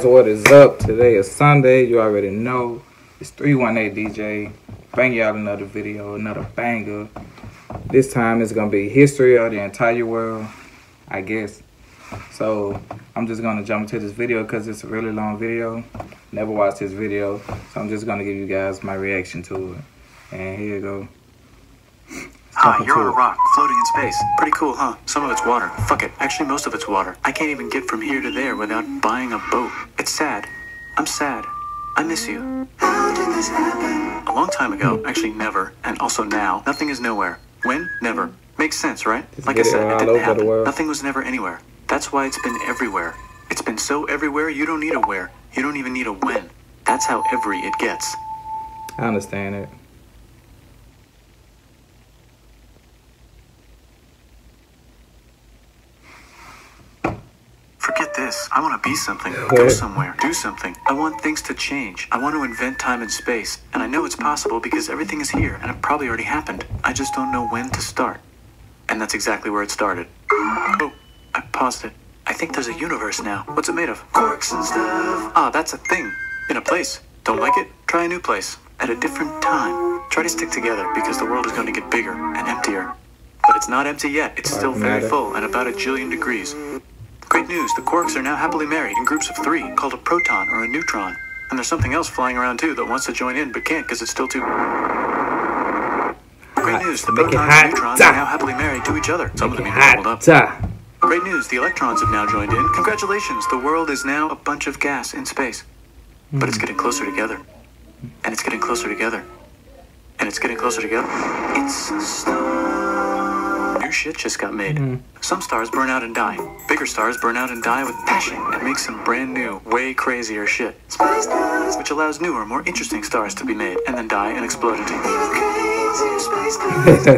what is up? Today is Sunday. You already know. It's 318 DJ. Bang y'all another video, another banger. This time it's going to be history of the entire world, I guess. So I'm just going to jump into this video because it's a really long video. Never watched this video. So I'm just going to give you guys my reaction to it. And here you go. Hi, you're on a rock, floating in space. Pretty cool, huh? Some of it's water. Fuck it. Actually, most of it's water. I can't even get from here to there without buying a boat. It's sad. I'm sad. I miss you. How did this happen? A long time ago. Actually, never. And also now. Nothing is nowhere. When? Never. Makes sense, right? Like I said, it didn't happen. Nothing was never anywhere. That's why it's been everywhere. It's been so everywhere, you don't need a where. You don't even need a when. That's how every it gets. I understand it. Forget this. I want to be something. Go somewhere. Do something. I want things to change. I want to invent time and space. And I know it's possible because everything is here and it probably already happened. I just don't know when to start. And that's exactly where it started. Oh, I paused it. I think there's a universe now. What's it made of? Quarks and stuff. Ah, that's a thing. In a place. Don't like it? Try a new place. At a different time. Try to stick together because the world is going to get bigger and emptier. But it's not empty yet. It's still very full and about 1 jillion degrees. Great news, the quarks are now happily married in groups of 3, called a proton or a neutron. And there's something else flying around too that wants to join in but can't because it's still too... Great news, the protons and neutrons are now happily married to each other. Some of them even doubled up. Great news, the electrons have now joined in. Congratulations, the world is now a bunch of gas in space. But it's getting closer together. And it's getting closer together. And it's getting closer together. It's a star. New shit just got made. Some stars burn out and die. Bigger stars burn out and die with passion and make some brand new, way crazier shit. Space stars, which allows newer, more interesting stars to be made and then die and explode into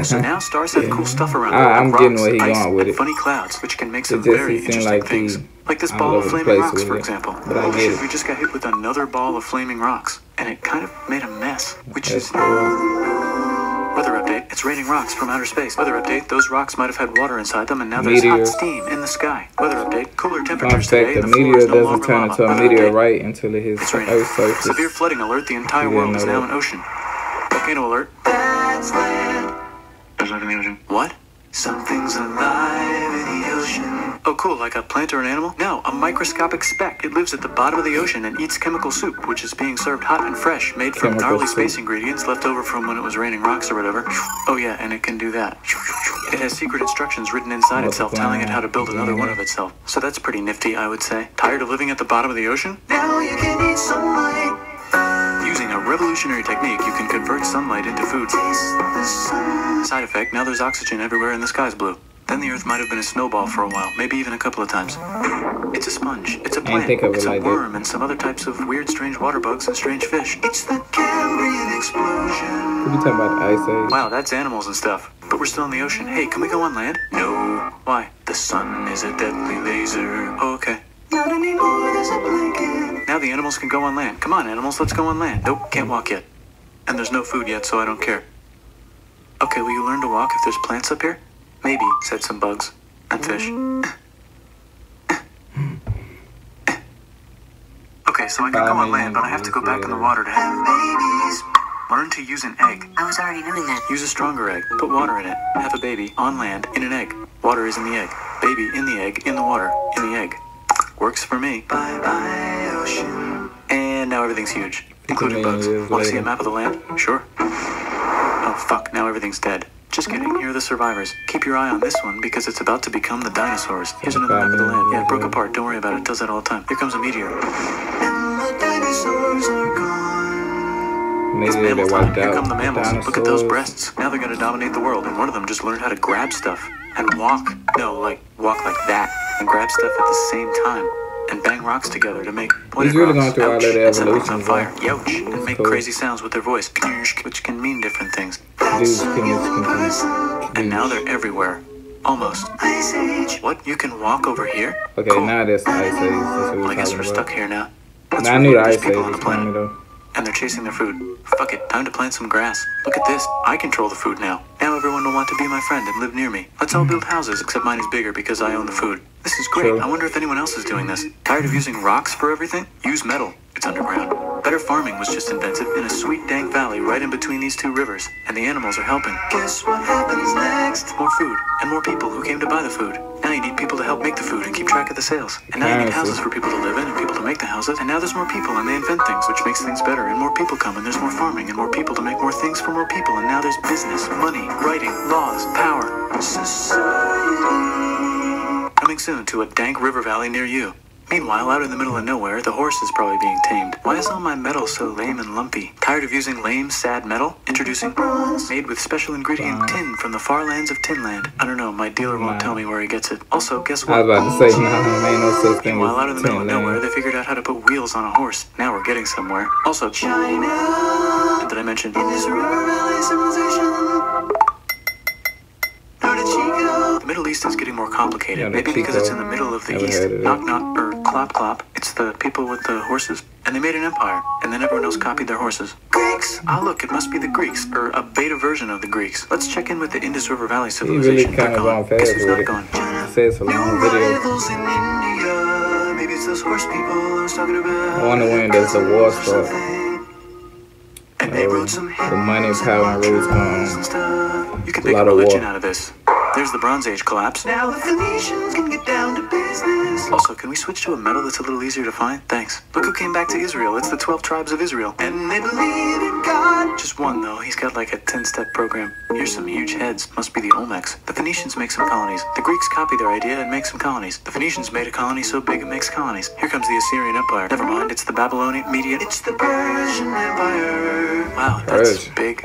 So now stars have cool stuff around them, I'm like getting rocks, where he's ice, going with and it. funny clouds, which can make some very interesting things. Like this ball of flaming rocks, for example. Oh shit, we just got hit with another ball of flaming rocks, and it kind of made a mess, which is... Weather update, it's raining rocks from outer space. Weather update, those rocks might have had water inside them and now there's hot steam in the sky. Weather update, cooler temperatures today. The meteor doesn't turn into a meteorite until it hits the Earth's surface. Severe flooding alert, the entire world is now an ocean. Volcano alert. That's land. There's nothing in the ocean. What? Something's alive in the ocean. Oh cool, like a plant or an animal? No, a microscopic speck. It lives at the bottom of the ocean and eats chemical soup, which is being served hot and fresh, made from gnarly space ingredients left over from when it was raining rocks or whatever. Oh yeah, and it can do that. It has secret instructions written inside itself telling it how to build another one of itself. So that's pretty nifty, I would say. Tired of living at the bottom of the ocean? Now you can eat sunlight. Using a revolutionary technique, you can convert sunlight into food. Side effect, now there's oxygen everywhere and the sky's blue. Then the Earth might have been a snowball for a while, maybe even a couple of times. It's a sponge, it's a plant, it's a worm, and some other types of weird, strange water bugs and strange fish. It's the Cambrian explosion. What are you talking about, the Ice Age? Wow, that's animals and stuff. But we're still in the ocean. Hey, can we go on land? No. Why? The sun is a deadly laser. Oh, okay. Not anymore, there's a blanket. Now the animals can go on land. Come on, animals, let's go on land. Nope, can't walk yet. And there's no food yet, so I don't care. Okay, will you learn to walk if there's plants up here? Maybe, said some bugs. And fish. Okay, so I can go on land, but I have to go back in the water to have babies. Learn to use an egg. I was already doing that. Use a stronger egg. Put water in it. Have a baby on land in an egg. Water is in the egg. Baby in the egg, in the water, in the egg. Works for me. Bye-bye, ocean. And now everything's huge, including bugs. Want to see a map of the land? Sure. Oh, fuck, now everything's dead. Just kidding, here are the survivors. Keep your eye on this one because it's about to become the dinosaurs. Here's another map of the land. Yeah, it broke apart. Don't worry about it. It does that all the time. Here comes a meteor. And the dinosaurs are gone. It's mammal time. Here come the mammals. Look at those breasts. Now they're going to dominate the world. And one of them just learned how to grab stuff and walk. No, like walk like that and grab stuff at the same time. And bang rocks together to make pointed really rocks, going through all of the evolution on fire, youch, and make crazy sounds with their voice, which can mean different things. And now they're everywhere. Almost. Ice Age. What? You can walk over here? Okay, cool. Now that's Ice Age. That's well, I guess we're stuck here now. I knew the Ice Age was coming though. and they're chasing their food. Fuck it, time to plant some grass. Look at this, I control the food now. Now everyone will want to be my friend and live near me. Let's all build houses, except mine is bigger because I own the food. This is great, I wonder if anyone else is doing this. Tired of using rocks for everything? Use metal. It's underground. Better farming was just invented in a sweet dank valley right in between these two rivers, and the animals are helping. Guess what happens next? More food, and more people who came to buy the food. Now you need people to help make the food and keep track of the sales. And now you need houses for people to live in and people to make the houses. And now there's more people and they invent things, which makes things better. And more people come and there's more farming and more people to make more things for more people. And now there's business, money, writing, laws, power. Society. Coming soon to a dank river valley near you. Meanwhile, out in the middle of nowhere, the horse is probably being tamed. Why is all my metal so lame and lumpy? Tired of using lame, sad metal? Introducing bronze, made with special ingredient tin from the far lands of Tinland. I don't know, my dealer won't tell me where he gets it. Also, guess what? I was about to say, no, ain't no such thing. Meanwhile, out in the middle of nowhere, they figured out how to put wheels on a horse. Now we're getting somewhere. Also, China. Did I mention Indus River Valley civilization? The Middle East is getting more complicated. Yeah, maybe because it's in the middle of the East. Knock knock, or clop clop. It's the people with the horses. And they made an empire. And then everyone else copied their horses. Greeks! Ah, look, it must be the Greeks. Or a beta version of the Greeks. Let's check in with the Indus River Valley civilization. He really kind of gone fast with it. I say it's a long video. Maybe it's those horse people I was talking about. I wonder when does the war start. And they wrote some the money, power, and rules going on. You can make a religion out of this. There's the Bronze Age collapse. Now the Phoenicians can get down to business. Also, can we switch to a metal that's a little easier to find? Thanks. Look who came back to Israel. It's the 12 tribes of Israel. And they believe in God. Just one, though. He's got like a 10-step program. Here's some huge heads. Must be the Olmecs. The Phoenicians make some colonies. The Greeks copy their idea and make some colonies. The Phoenicians made a colony so big it makes colonies. Here comes the Assyrian Empire. Never mind, it's the Babylonian Median. It's the Persian Empire. Wow, that's big.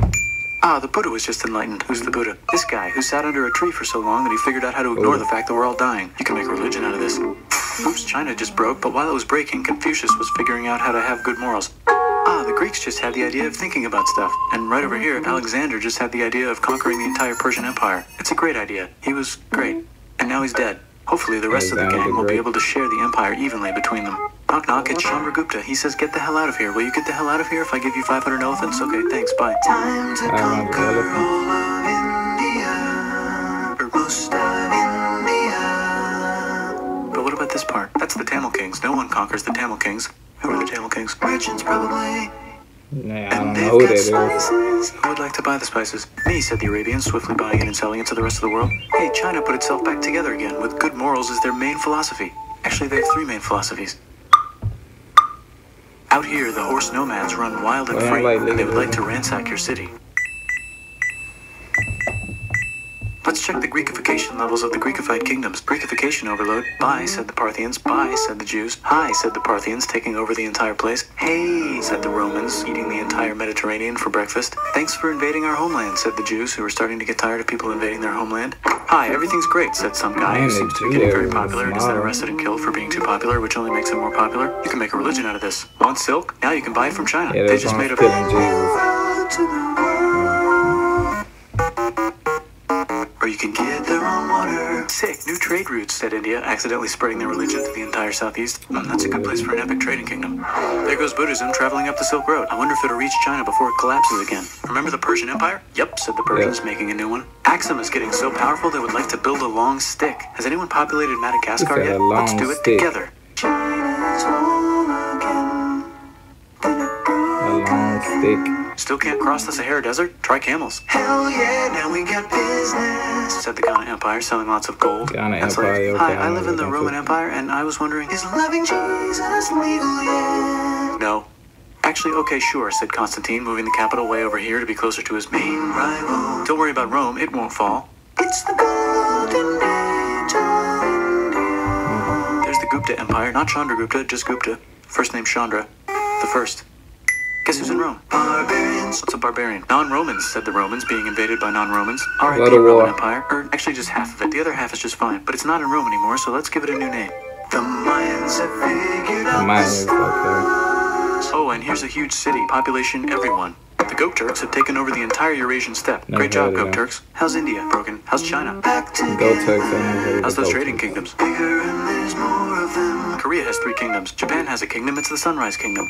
Ah, the Buddha was just enlightened. Who's the Buddha? This guy who sat under a tree for so long that he figured out how to ignore the fact that we're all dying. You can make a religion out of this. Oops, China just broke, but while it was breaking, Confucius was figuring out how to have good morals. Ah, the Greeks just had the idea of thinking about stuff. And right over here, Alexander just had the idea of conquering the entire Persian Empire. It's a great idea. He was great. And now he's dead. Hopefully the rest of the gang will be able to share the empire evenly between them. Knock knock, it's Chandragupta. He says get the hell out of here. Will you get the hell out of here if I give you 500 elephants? Okay, thanks, bye. Time to conquer all of India. Or most of India. But what about this part? That's the Tamil Kings. No one conquers the Tamil Kings. Who are the Tamil Kings? Merchants, probably. Nah, I don't know who that is. Who would like to buy the spices? Me, said the Arabians, swiftly buying it and selling it to the rest of the world. Hey, China put itself back together again, with good morals as their main philosophy. Actually, they have 3 main philosophies. Out here, the horse nomads run wild and free, and they would like to ransack your city. Let's check the Greekification levels of the Greekified kingdoms. Greekification overload. Bye, said the Parthians. Bye, said the Jews. Hi, said the Parthians, taking over the entire place. Hey, said the Romans, eating the entire Mediterranean for breakfast. Thanks for invading our homeland, said the Jews, who were starting to get tired of people invading their homeland. Hi, everything's great, said some guy who seems to be getting very popular and is then arrested and killed for being too popular, which only makes him more popular. You can make a religion out of this. Want silk? Now you can buy it from China. Yeah, they just made a... Or you can get their own water. Sick, new trade routes, said India, accidentally spreading their religion to the entire southeast. That's a good place for an epic trading kingdom. There goes Buddhism traveling up the Silk Road. I wonder if it'll reach China before it collapses again. Remember the Persian Empire? Yep, said the Persians, making a new one. Axum is getting so powerful they would like to build a long stick. Has anyone populated Madagascar yet? Let's do it together. China's home again. A long stick. Still can't cross the Sahara Desert? Try camels. Hell yeah, now we got business, said the Ghana Empire, selling lots of gold. Ghana Empire, like, hi, I live in the Roman Empire, and I was wondering, is loving Jesus legal yet? No. Actually, okay, sure, said Constantine, moving the capital way over here to be closer to his main rival. Don't worry about Rome, it won't fall. It's the golden age of India. There's the Gupta Empire, not Chandragupta, just Gupta. First name Chandra. The first. Guess who's in Rome? Barbarians. What's a barbarian? Non-Romans, said the Romans, being invaded by non-Romans. R.I.P. Roman Empire. Or actually just half of it. The other half is just fine. But it's not in Rome anymore, so let's give it a new name. The Mayans have figured out this. Oh, and here's a huge city. Population everyone. The Goat Turks have taken over the entire Eurasian steppe. Great job, Goat Turks. How's India? Broken. How's China? Back to Goat Turks. How's those trading kingdoms? Bigger and there's more of them. Korea has 3 kingdoms. Japan has a kingdom. It's the Sunrise Kingdom.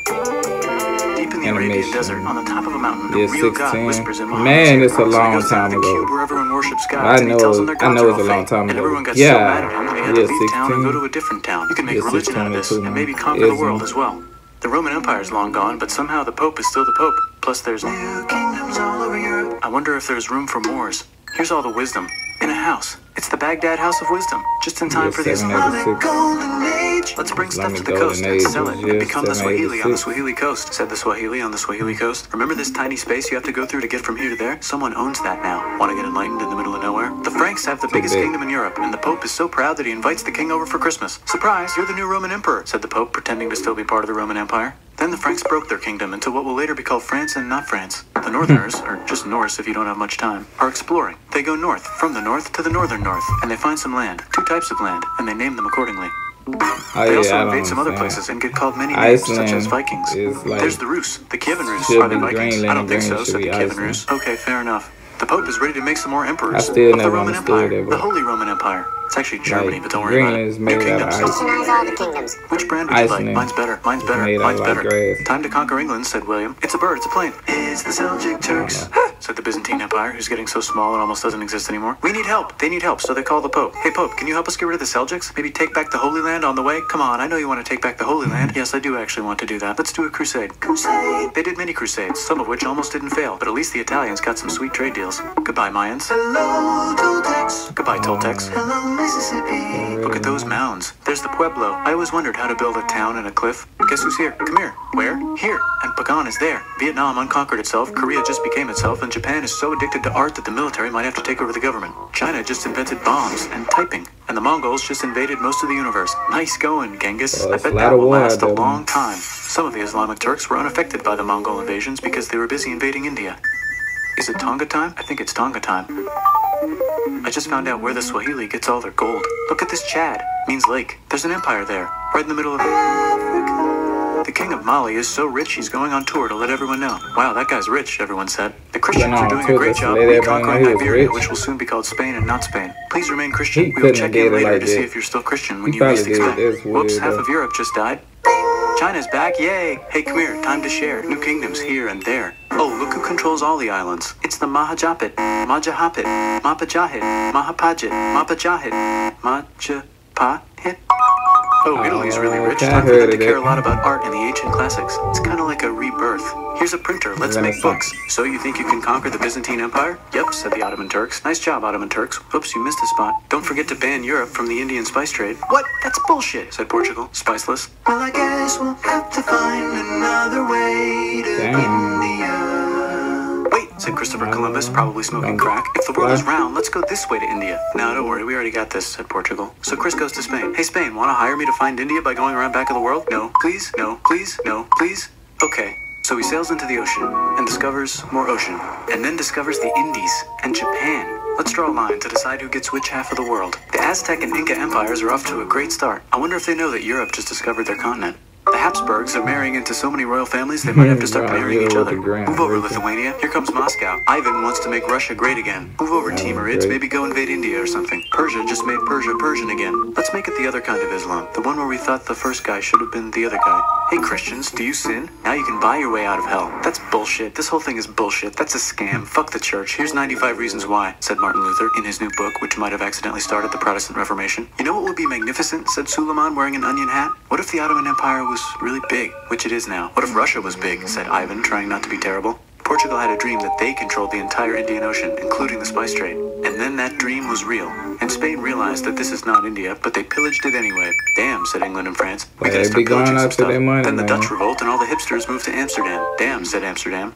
Deep in the Arabian desert, on the top of a mountain, the real God whispers in Muhammad's Man, it's a ear. long So he goes time to the ago. cube where everyone worships gods, I and he tells them know their gods are all it's a long fake. time And ago. everyone got so Yeah. mad at him, they had to Yeah, leave town and 16. go to a different town. You can make Yeah, religion out of this, 622, and maybe man. conquer the Ism. world as well. The Roman Empire is long gone, but somehow the Pope is still the Pope. Plus there's new kingdoms all over Europe. I wonder if there's room for Moors. Here's all the wisdom. In a house. It's the Baghdad House of Wisdom. Just in time for the Islamic Golden Age. Let's bring stuff to the coast and sell it and become the Swahili on the Swahili coast, said the Swahili on the Swahili coast. Remember this tiny space you have to go through to get from here to there? Someone owns that now. Want to get enlightened in the middle of nowhere? The Franks have the biggest kingdom in Europe, and the Pope is so proud that he invites the king over for Christmas. Surprise, you're the new Roman emperor, said the Pope, pretending to still be part of the Roman Empire. Then the Franks broke their kingdom into what will later be called France and not France. The Northerners, or just Norse if you don't have much time, are exploring. They go north, from the north to the northern north, and they find some land, 2 types of land, and they name them accordingly. They also invade some other places and get called many names, such as Vikings. There's the Rus, the Kievan Rus. Are they Vikings? I don't think so, said the Kievan Rus. Okay, fair enough. The Pope is ready to make some more emperors of the Roman Empire, the Holy Roman Empire. It's actually Germany, but don't worry about it. New kingdoms. Nationalize all the kingdoms. Which brand would you like? Mine's better. Mine's better. Mine's better. Time to conquer England, said William. It's a bird. It's a plane. It's the Seljuk Turks, said the Byzantine Empire, who's getting so small it almost doesn't exist anymore. We need help. They need help, so they call the Pope. Hey, Pope, can you help us get rid of the Seljuks? Maybe take back the Holy Land on the way? Come on, I know you want to take back the Holy Land. Yes, I do actually want to do that. Let's do a crusade. Crusade! They did many crusades, some of which almost didn't fail, but at least the Italians got some sweet trade deals. Goodbye, Mayans. Hello, Toltecs. Goodbye, Toltecs. Hello, Mississippi. Look at those mounds. There's the Pueblo. I always wondered how to build a town in a cliff. Guess who's here? Come here. Where? Here. And Pagan is there. Vietnam unconquered itself, Korea just became itself, and Japan is so addicted to art that the military might have to take over the government. China just invented bombs and typing. And the Mongols just invaded most of the universe. Nice going, Genghis. I bet that will last a long time. Some of the Islamic Turks were unaffected by the Mongol invasions because they were busy invading India. Is it Tonga time? I think it's Tonga time. I just found out where the Swahili gets all their gold. Look at this Chad. Means lake. There's an empire there. Right in the middle of Africa. The king of Mali is so rich he's going on tour to let everyone know. Wow, that guy's rich, everyone said. The Christians are doing a great job reconquering Iberia, which will soon be called Spain and not Spain. Please remain Christian. We will check in later to see if you're still Christian when you least expect. Whoops, half of Europe just died. China's back, yay! Hey, come here, time to share. New kingdoms here and there. Oh, look who controls all the islands. It's the Mahajapit, Majapahit, Mapajahit, Mahapajit, Mapajahit, Majapahit. Oh, Italy's really rich. Time for them to care a lot about art and the ancient classics. It's kind of like a rebirth. Here's a printer. Let's make books. So you think you can conquer the Byzantine Empire? Yep, said the Ottoman Turks. Nice job, Ottoman Turks. Oops, you missed a spot. Don't forget to ban Europe from the Indian spice trade. What? That's bullshit, said Portugal. Spiceless. Well, I guess we'll have to find another way to India. Wait, said Christopher Columbus, probably smoking crack. If the world is round, let's go this way to India. No, don't worry, we already got this, said Portugal. So Chris goes to Spain. Hey, Spain, want to hire me to find India by going around back of the world? No, please, no, please, no, please. Okay. So he sails into the ocean and discovers more ocean, and then discovers the Indies and Japan. Let's draw a line to decide who gets which half of the world. The Aztec and Inca empires are off to a great start. I wonder if they know that Europe just discovered their continent. The Habsburgs are marrying into so many royal families they might have to start marrying each other. Move over, Lithuania. Here comes Moscow. Ivan wants to make Russia great again. Move over, Timurids. Maybe go invade India or something. Persia just made Persia Persian again. Let's make it the other kind of Islam. The one where we thought the first guy should have been the other guy. Hey, Christians, do you sin? Now you can buy your way out of hell. That's bullshit. This whole thing is bullshit. That's a scam. Fuck the church. Here's 95 reasons why, said Martin Luther in his new book, which might have accidentally started the Protestant Reformation. You know what would be magnificent, said Suleiman wearing an onion hat? What if the Ottoman Empire was really big, which it is now? What if Russia was big, said Ivan, trying not to be terrible. Portugal had a dream that they controlled the entire Indian Ocean, including the spice trade. And then that dream was real. And Spain realized that this is not India, but they pillaged it anyway. Damn, said England and France. We gotta start pillaging some stuff. Then the Dutch revolt and all the hipsters moved to Amsterdam. Damn, said Amsterdam.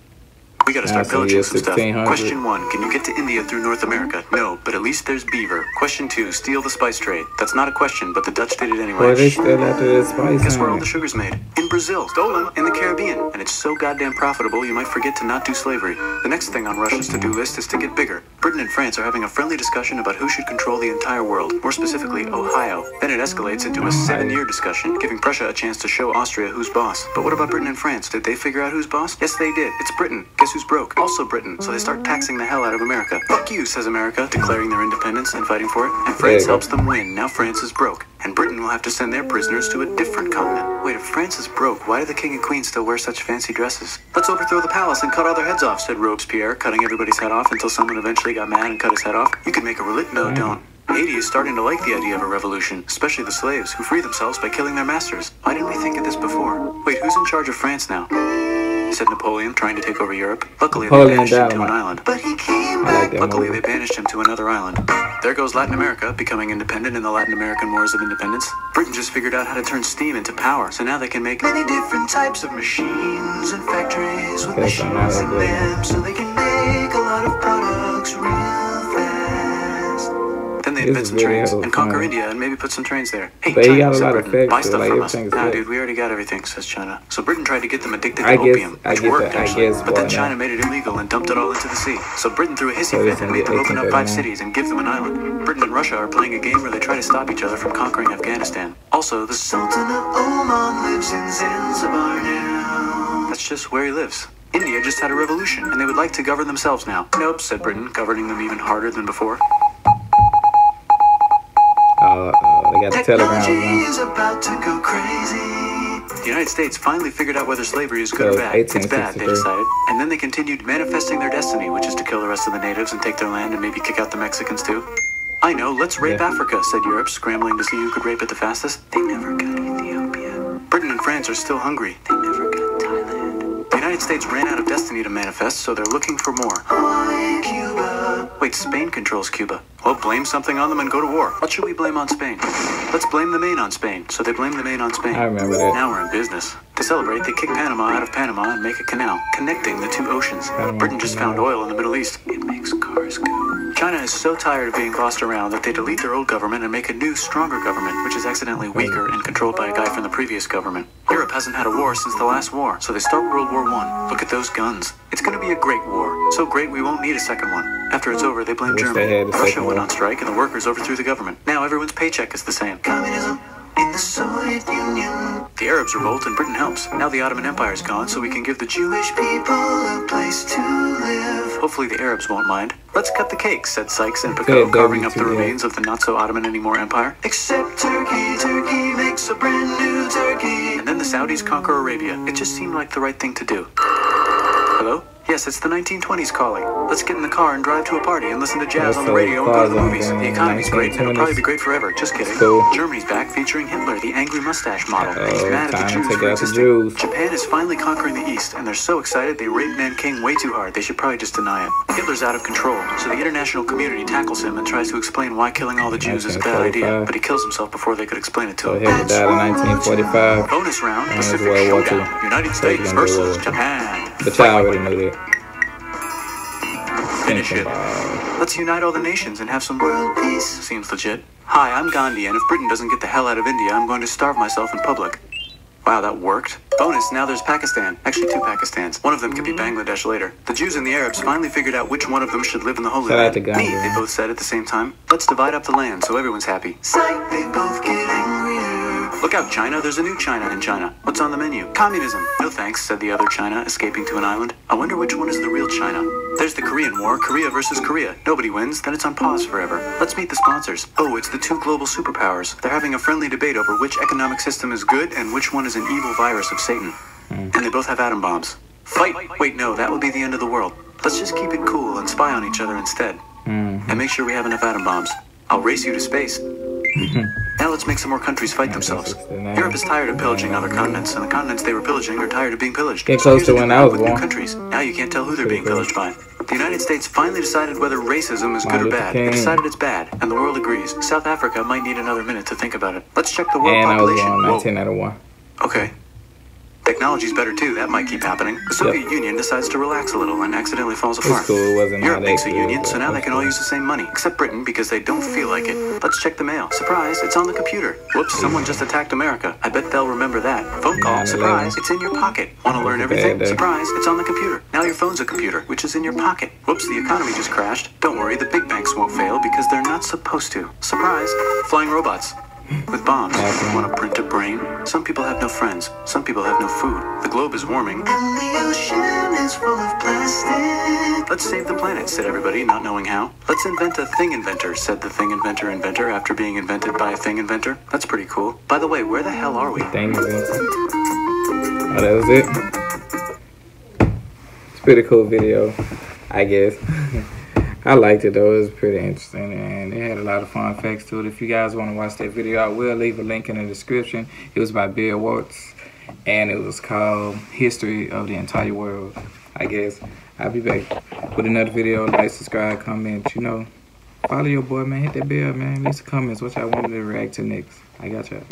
We gotta start pillaging some stuff. Question 1, can you get to India through North America? No, but at least there's beaver. Question 2, steal the spice trade. That's not a question, but the Dutch did it anyway. Well, they still after the spice. Guess where all the sugar's made? In Brazil. Stolen. In the Caribbean. And it's so goddamn profitable you might forget to not do slavery. The next thing on Russia's to-do list is to get bigger. Britain and France are having a friendly discussion about who should control the entire world, more specifically, Ohio. Then it escalates into a 7-year discussion, giving Prussia a chance to show Austria who's boss. But what about Britain and France? Did they figure out who's boss? Yes, they did. It's Britain. Guess who's who's broke? Also Britain, so they start taxing the hell out of America. Fuck you, says America, declaring their independence and fighting for it. And France helps them win. Now France is broke. And Britain will have to send their prisoners to a different continent. Wait, if France is broke, why do the king and queen still wear such fancy dresses? Let's overthrow the palace and cut all their heads off, said Robespierre, cutting everybody's head off until someone eventually got mad and cut his head off. You could make a religion. No, don't. Haiti is starting to like the idea of a revolution, especially the slaves, who free themselves by killing their masters. Why didn't we think of this before? Wait, who's in charge of France now? Said Napoleon, trying to take over Europe. Luckily, they banished him to an island. But he came back. Luckily, they banished him to another island. There goes Latin America, becoming independent in the Latin American Wars of Independence. Britain just figured out how to turn steam into power, so now they can make many different types of machines and factories with machines in them, so they can make a lot of products real fast. Then they invent some trains and conquer India and maybe put some trains there. Hey, China, said Britain, buy stuff from us. Nah, dude, we already got everything, says China. So Britain tried to get them addicted to opium, which worked actually. But then China made it illegal and dumped it all into the sea. So Britain threw a hissy fit and made them open up 5 cities and give them an island. Britain and Russia are playing a game where they try to stop each other from conquering Afghanistan. Also, the Sultan of Oman lives in Zanzibar now. That's just where he lives. India just had a revolution, and they would like to govern themselves now. Nope, said Britain, governing them even harder than before. They got the Technology is about to go crazy. The United States finally figured out whether slavery is good or bad. It's bad, they decided. And then they continued manifesting their destiny, which is to kill the rest of the natives and take their land and maybe kick out the Mexicans too. I know, let's rape Africa, said Europe, scrambling to see who could rape it the fastest. They never got Ethiopia. Britain and France are still hungry. They never got Thailand. The United States ran out of destiny to manifest, so they're looking for more. Hawaii, Cuba. Wait, Spain controls Cuba. Well, blame something on them and go to war. What should we blame on Spain? Let's blame the Maine on Spain. So they blame the Maine on Spain. I remember that. Now we're in business. To celebrate, they kick Panama out of Panama and make a canal, connecting the 2 oceans. Britain just found oil in the Middle East. It makes cars go. China is so tired of being bossed around that they delete their old government and make a new, stronger government, which is accidentally weaker and controlled by a guy from the previous government. Europe hasn't had a war since the last war, so they start World War I. Look at those guns. It's going to be a great war. So great we won't need a second one. After it's over, they blame Germany. Russia went on strike and the workers overthrew the government. Now everyone's paycheck is the same. Communism in the Soviet Union. The Arabs revolt and Britain helps. Now the Ottoman Empire is gone, so we can give the Jewish people a place to live. Hopefully the Arabs won't mind. Let's cut the cake, said Sykes and Picot, carving up the remains of the not-so-Ottoman anymore empire. Except Turkey, Turkey makes a brand new Turkey. And then the Saudis conquer Arabia. It just seemed like the right thing to do. Hello? Yes, it's the 1920s calling. Let's get in the car and drive to a party and listen to jazz on the radio and go to the movies. The economy's great and it'll probably be great forever. Just kidding. Germany's back featuring Hitler, the angry mustache model. He's mad at the Jews for existing. Japan is finally conquering the East, and they're so excited they raped Nanking way too hard. They should probably just deny it. Hitler's out of control, so the international community tackles him and tries to explain why killing all the Jews is a bad idea, but he kills himself before they could explain it to him. Hitler died in 1945. Bonus round, Pacific Showdown. United States versus Japan. But y'all already knew that. Finish it. Let's unite all the nations and have some world peace. Seems legit. Hi, I'm Gandhi, and if Britain doesn't get the hell out of India, I'm going to starve myself in public. Wow, that worked. Bonus, now there's Pakistan. Actually, 2 Pakistans. One of them could be Bangladesh later. The Jews and the Arabs finally figured out which one of them should live in the Holy Land. Me, they both said at the same time. Let's divide up the land so everyone's happy. Psych, they both get angrier. Look out, China. There's a new China in China. What's on the menu? Communism. No thanks, said the other China, escaping to an island. I wonder which one is the real China. There's the Korean War, Korea versus Korea. Nobody wins, then it's on pause forever. Let's meet the sponsors. Oh, it's the 2 global superpowers. They're having a friendly debate over which economic system is good and which one is an evil virus of Satan. And they both have atom bombs. Fight! Wait, no, that would be the end of the world. Let's just keep it cool and spy on each other instead. And make sure we have enough atom bombs. I'll race you to space. Now let's make some more countries fight themselves. Europe is tired of pillaging other continents, and the continents they were pillaging are tired of being pillaged. Get close to when I was born. New countries. Now you can't tell who they're being pillaged by. The United States finally decided whether racism is good or bad. They decided it's bad, and the world agrees. South Africa might need another minute to think about it. Let's check the world population. And I was born 1991. Okay. Technology's better too, that might keep happening. The Soviet Union decides to relax a little and accidentally falls apart. Europe makes a union, so now they can all use the same money, except Britain because they don't feel like it. Let's check the mail. Surprise, it's on the computer. Whoops, someone just attacked America. I bet they'll remember that. Phone call, surprise, it's in your pocket. Want to learn everything? Surprise, it's on the computer. Now your phone's a computer, which is in your pocket. Whoops, the economy just crashed. Don't worry, the big banks won't fail because they're not supposed to. Surprise, flying robots. with bombs. Want to print a brain? Some people have no friends. Some people have no food. The globe is warming. And the ocean is full of plastic. Let's save the planet, said everybody, not knowing how. Let's invent a thing inventor, said the thing inventor after being invented by a thing inventor. That's pretty cool. By the way, where the hell are we? Thing inventor. Oh, that was it. It's a pretty cool video, I guess. I liked it though. It was pretty interesting and it had a lot of fun facts to it. If you guys want to watch that video, I will leave a link in the description. It was by Bill Watts and it was called History of the Entire World, I guess. I'll be back with another video. Like, subscribe, comment, you know. Follow your boy, man. Hit that bell, man. Leave some comments what y'all wanted to react to next. I got y'all.